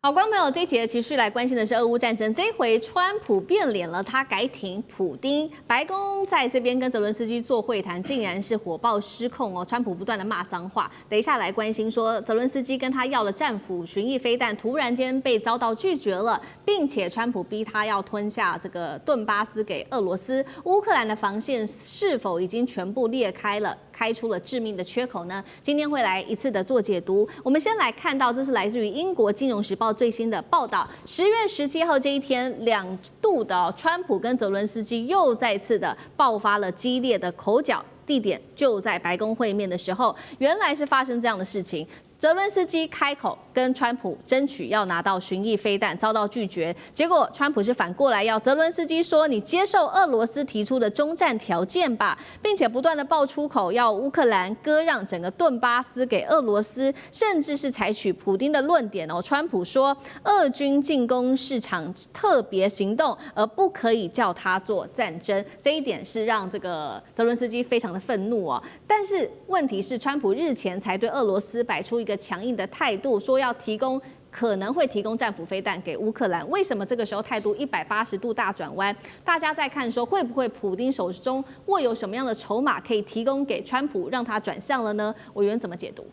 好，观众朋友，这一节持续来关心的是俄乌战争。这一回，川普变脸了，他改挺普丁。白宫在这边跟泽伦斯基做会谈，竟然是火爆失控哦。川普不断的骂脏话。等一下来关心说，泽伦斯基跟他要了战斧巡弋飞弹，突然间被遭到拒绝了，并且川普逼他要吞下这个顿巴斯给俄罗斯。乌克兰的防线是否已经全部裂开了？开出了致命的缺口呢？今天会来一次的做解读。我们先来看到，这是来自于英国金融时报最新的报道。10月17号这一天，2度的川普跟泽伦斯基又再次的爆发了激烈的口角。地点就在白宫会面的时候，原来是发生这样的事情。泽伦斯基开口跟川普争取要拿到巡弋飞弹，遭到拒绝。结果川普是反过来要泽伦斯基说：“你接受俄罗斯提出的终战条件吧，并且不断的爆出口要乌克兰割让整个顿巴斯给俄罗斯，甚至是采取普丁的论点哦。川普说，俄军进攻市场特别行动，而不可以叫他做战争。这一点是让这个泽伦斯基非常的愤怒哦。但是问题是，川普日前才对俄罗斯摆出一个强硬的态度，说要可能会提供战斧飞弹给乌克兰。为什么这个时候态度180度大转弯？大家在看说，会不会普丁手中握有什么样的筹码可以提供给川普，让他转向了呢？委员怎么解读？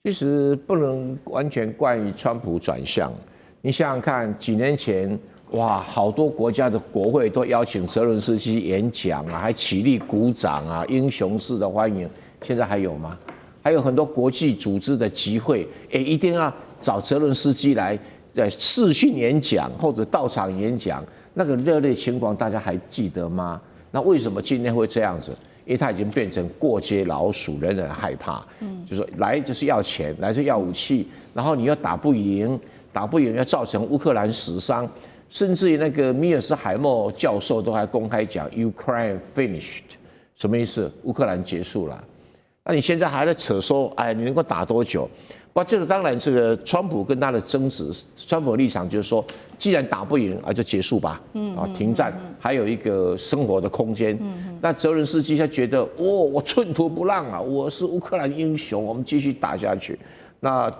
其实不能完全怪于川普转向。你想想看，几年前，哇，好多国家的国会都邀请泽伦斯基演讲啊，还起立鼓掌啊，英雄式的欢迎。现在还有吗？还有很多国际组织的集会，一定要找泽伦斯基来视讯演讲或者到场演讲，那个热烈情况大家还记得吗？那为什么今天会这样子？因为他已经变成过街老鼠，人人害怕。就说来就是要钱，来就要武器，然后你又打不赢要造成乌克兰死伤，甚至于那个米尔斯海默教授都还公开讲 Ukraine finished， 什么意思？乌克兰结束了。那你现在还在扯说，哎，你能够打多久？不，这个当然，这个川普跟他的争执，川普的立场就是说，既然打不赢啊，就结束吧，停战，还有一个生活的空间。那泽伦斯基他觉得，我寸土不让啊，我是乌克兰英雄，我们继续打下去。那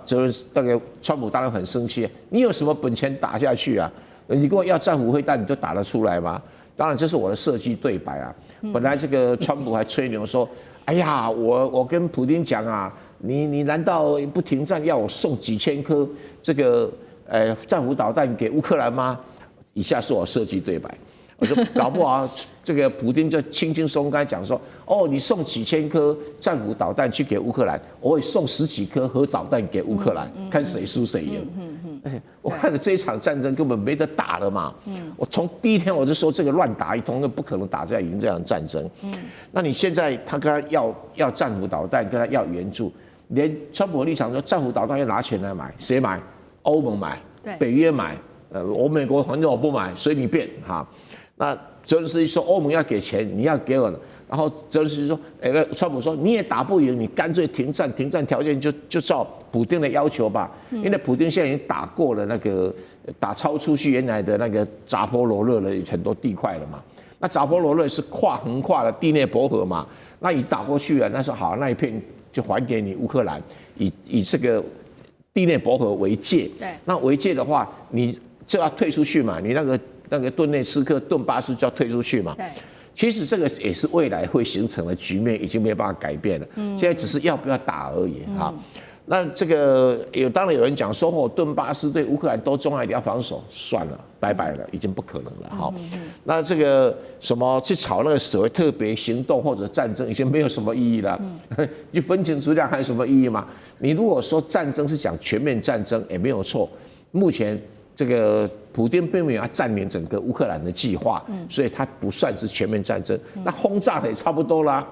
那个川普当然很生气，你有什么本钱打下去啊？你跟我要战斧飞弹，你就打得出来吗？当然，这是我的设计对白啊。本来这个川普还吹牛说，哎呀，我跟普丁讲啊，你难道不停战要我送几千颗这个战斧导弹给乌克兰吗？以下是我设计对白，我说搞不好这个普丁就轻轻松松讲说，哦，你送几千颗战斧导弹去给乌克兰，我会送10几颗核导弹给乌克兰，看谁输谁赢。我看了这一场战争根本没得打了嘛。我从第一天我就说这个乱打一通，那不可能打赢这样的战争。那你现在他跟他要战斧导弹，跟他要援助，连川普的立场说战斧导弹要拿钱来买，谁买？欧盟买，北约买，我美国反正我不买，随你便哈。那泽伦斯基说欧盟要给钱，你要给我。然后泽伦斯基说，川普说你也打不赢，你干脆停战，停战条件就照普丁的要求吧，因为普丁现在已经打过了那个打超出去原来的那个扎波罗热的很多地块了嘛。那扎波罗热是横跨了第聂伯河嘛，那你打过去了，那说好那一片就还给你乌克兰，以这个第聂伯河为界。对，那为界的话，你就要退出去嘛，你那个顿内茨克、顿巴斯就要退出去嘛。对。其实这个也是未来会形成的局面，已经没有办法改变了。现在只是要不要打而已哈。那这个当然有人讲说，顿巴斯对乌克兰多重要，一定要防守，算了，拜拜了，已经不可能了哈。那这个什么去炒那个所谓特别行动或者战争，已经没有什么意义了。你分清楚这样还有什么意义吗？你如果说战争是讲全面战争，也没有错。目前这个普丁并没有要占领整个乌克兰的计划，所以他不算是全面战争。那轰炸的也差不多啦，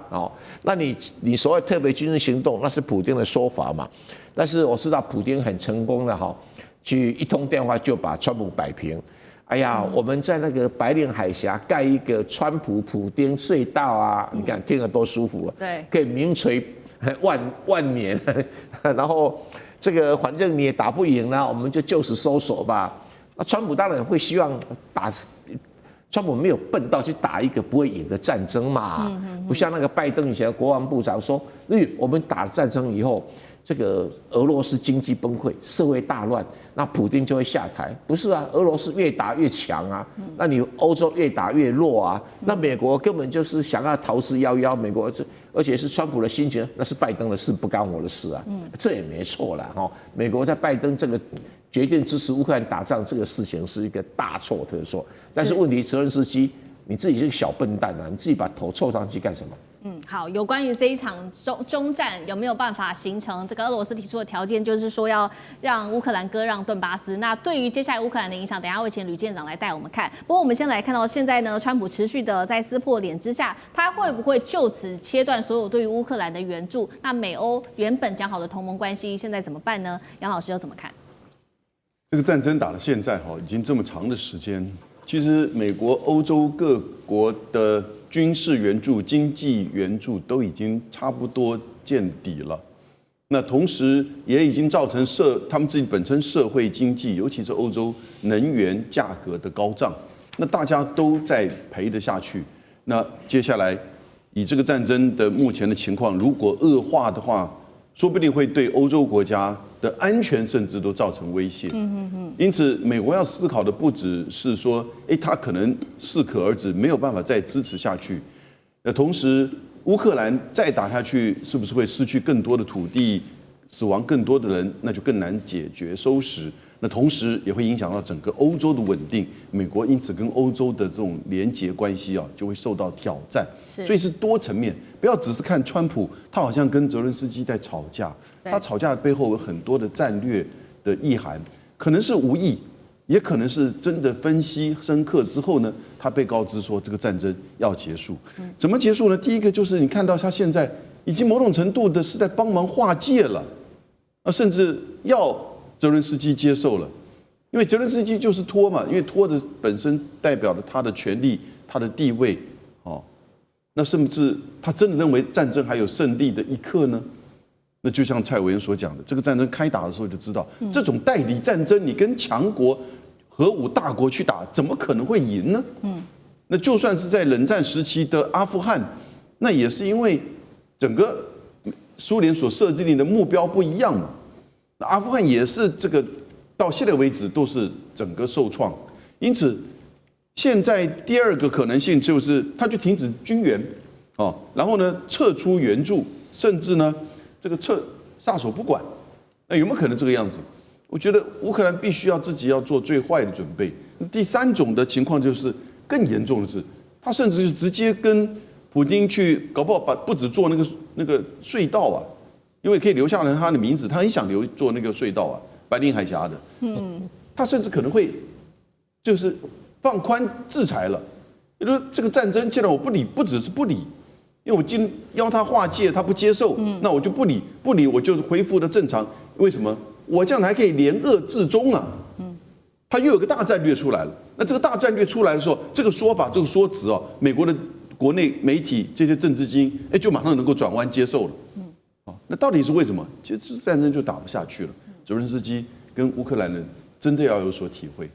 那你所谓特别军事行动，那是普丁的说法嘛？但是我知道普丁很成功的哈，去一通电话就把川普摆平。哎呀，我们在那个白令海峡盖一个川普普丁隧道啊，你看听着多舒服啊，对，可以名垂万年，然后。这个反正你也打不赢了，我们就就此收手吧。那川普当然会希望川普没有笨到去打一个不会赢的战争嘛，不像那个拜登以前的国防部长说，我们打了战争以后，这个俄罗斯经济崩溃，社会大乱，那普丁就会下台。不是啊，俄罗斯越打越强啊，那你欧洲越打越弱啊，那美国根本就是想要逃之夭夭。美国而且是川普的心情，那是拜登的事，不干我的事啊，这也没错啦哈。美国在拜登这个决定支持乌克兰打仗这个事情是一个大错特错，但是问题泽连斯基你自己是个小笨蛋啊，你自己把头凑上去干什么？好，有关于这一场中战有没有办法形成这个俄罗斯提出的条件，就是说要让乌克兰割让顿巴斯。那对于接下来乌克兰的影响，等一下会请吕舰长来带我们看。不过我们先来看到现在呢，川普持续的在撕破脸之下，他会不会就此切断所有对于乌克兰的援助？那美欧原本讲好的同盟关系，现在怎么办呢？杨老师又怎么看？这个战争打到现在已经这么长的时间，其实美国、欧洲各国的军事援助、经济援助都已经差不多见底了。那同时也已经造成他们自己本身社会经济，尤其是欧洲能源价格的高涨，那大家都在赔得下去。那接下来以这个战争的目前的情况，如果恶化的话，说不定会对欧洲国家的安全甚至都造成威胁。因此，美国要思考的不只是说，他可能适可而止，没有办法再支持下去。那同时，乌克兰再打下去，是不是会失去更多的土地，死亡更多的人，那就更难解决收拾。那同时也会影响到整个欧洲的稳定，美国因此跟欧洲的这种连结关系就会受到挑战。所以是多层面，不要只是看川普，他好像跟泽伦斯基在吵架，他吵架的背后有很多的战略的意涵，可能是无意，也可能是真的分析深刻之后呢，他被告知说这个战争要结束。怎么结束呢？第一个就是你看到他现在已经某种程度的是在帮忙划界了，甚至要泽伦斯基接受了，因为泽伦斯基就是拖嘛，因为拖的本身代表了他的权力、他的地位，那甚至他真的认为战争还有胜利的一刻呢？那就像蔡委员所讲的，这个战争开打的时候就知道，这种代理战争，你跟强国、核武大国去打，怎么可能会赢呢？那就算是在冷战时期的阿富汗，那也是因为整个苏联所设定的目标不一样嘛。阿富汗也是这个到现在为止都是整个受创，因此现在第二个可能性就是他就停止军援，然后呢撤出援助，甚至呢这个撒手不管，那有没有可能这个样子？我觉得乌克兰必须要自己要做最坏的准备。第三种的情况就是更严重的是，他甚至就直接跟普丁去搞不好不止做那个隧道因为可以留下来他的名字，他很想做那个隧道白令海峡的。他甚至可能会就是放宽制裁了，也就是这个战争既然我不理，不只是不理，因为我今邀他划界，他不接受，那我就不理，我就恢复的正常。为什么？我这样还可以联俄制中啊。他又有个大战略出来了。那这个大战略出来的时候，这个说法、这个说辞美国的国内媒体这些政治精英，就马上能够转弯接受了。那到底是为什么？其实战争就打不下去了。泽连斯基跟乌克兰人真的要有所体会。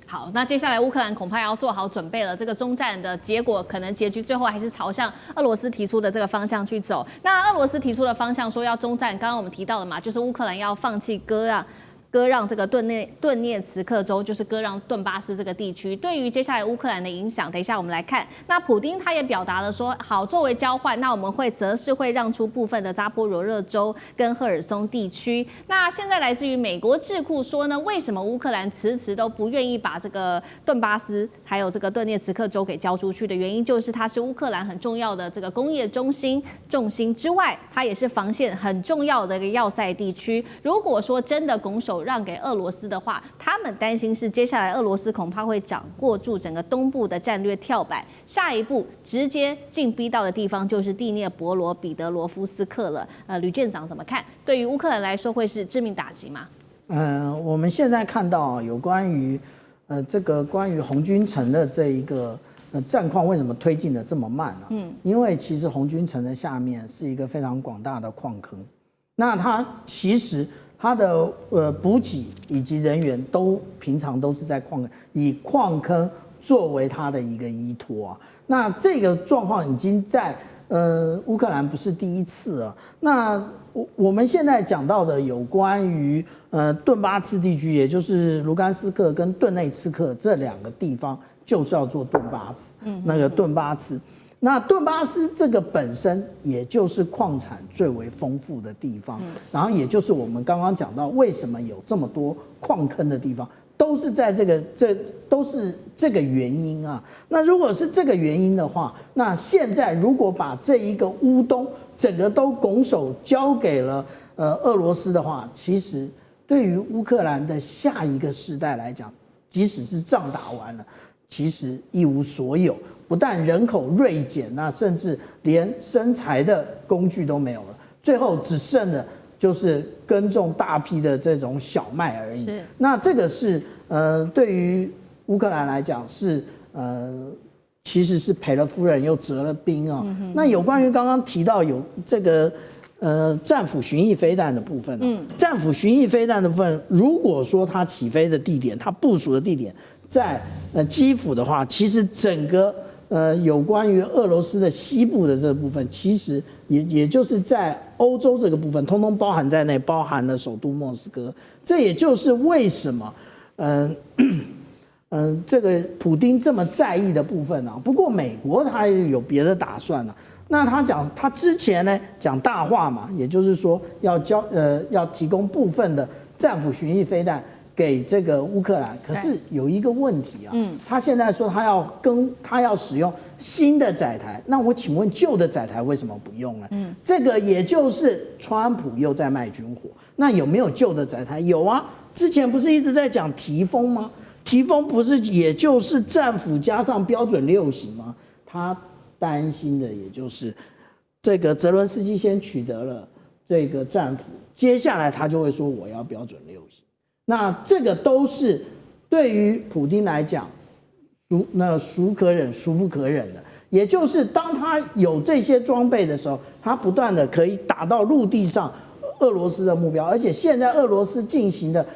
好，那接下来乌克兰恐怕要做好准备了。这个中战的结果，可能结局最后还是朝向俄罗斯提出的这个方向去走。那俄罗斯提出的方向说要中战，刚刚我们提到了嘛，就是乌克兰要放弃割让这个顿涅茨克州，就是割让顿巴斯这个地区，对于接下来乌克兰的影响，等一下我们来看。那普丁他也表达了说，好，作为交换，那我们则是会让出部分的扎波罗热州跟赫尔松地区。那现在来自于美国智库说呢，为什么乌克兰迟迟都不愿意把这个顿巴斯还有这个顿涅茨克州给交出去的原因，就是它是乌克兰很重要的这个工业重心之外，它也是防线很重要的一个要塞地区。如果说真的拱手让给俄罗斯的话，他们担心是接下来俄罗斯恐怕会掌握住整个东部的战略跳板，下一步直接进逼到的地方就是第聂伯罗彼得罗夫斯克了。吕舰长怎么看？对于乌克兰来说会是致命打击吗？我们现在看到有关于关于红军城的这一个战况为什么推进的这么慢因为其实红军城的下面是一个非常广大的矿坑，那它其实它的补给以及人员都平常都是在以矿坑作为它的一个依托啊。那这个状况已经在乌克兰不是第一次了。那我们现在讲到的有关于顿巴斯地区，也就是卢甘斯克跟顿内茨克这2个地方，就是要做顿巴斯，那个顿巴斯。那顿巴斯这个本身也就是矿产最为丰富的地方，然后也就是我们刚刚讲到为什么有这么多矿坑的地方，都是在都是这个原因啊。那如果是这个原因的话，那现在如果把这一个乌东整个都拱手交给了俄罗斯的话，其实对于乌克兰的下一个世代来讲，即使是仗打完了，其实一无所有。不但人口锐减，那甚至连生财的工具都没有了，最后只剩的就是耕种大批的这种小麦而已。那这个是对于乌克兰来讲是其实是赔了夫人又折了兵啊。那有关于刚刚提到有这个战斧巡弋飞弹的部分，战斧巡弋飞弹的部分，如果说它起飞的地点，它部署的地点在基辅的话，其实整个有关于俄罗斯的西部的这部分，其实也就是在欧洲这个部分，通通包含在内，包含了首都莫斯科。这也就是为什么，这个普丁这么在意的部分啊。不过美国他也有别的打算啊。那他之前呢讲大话嘛，也就是说要提供部分的战斧巡弋飞弹给这个乌克兰，可是有一个问题啊，他现在说他要使用新的载台，那我请问旧的载台为什么不用呢？这个也就是川普又在卖军火。那有没有旧的载台？有啊，之前不是一直在讲提风吗？提风不是也就是战斧加上标准6型吗？他担心的也就是这个泽伦斯基先取得了这个战斧，接下来他就会说我要标准6型。那这个都是对于普丁来讲，孰可忍孰不可忍的。也就是当他有这些装备的时候，他不断的可以打到陆地上俄罗斯的目标，而且现在俄罗斯进行的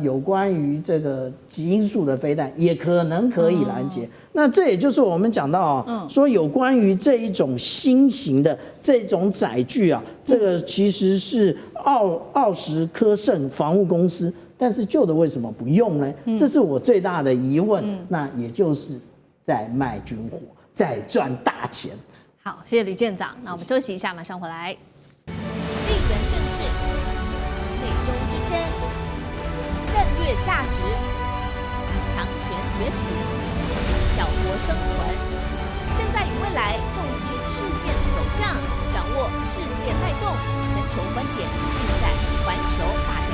有关于这个极音速的飞弹，也可能可以拦截。那这也就是我们讲到啊，说有关于这一种新型的这种载具啊，这个其实是奥什科盛防务公司。但是旧的为什么不用呢？这是我最大的疑问。那也就是在卖军火，在赚大钱。好，谢谢吕舰长。那我们休息一下，马上回来。地缘政治、美中之争、战略价值、强权崛起、小国生存，现在与未来洞悉事件走向，掌握世界脉动，全球观点尽在环球大。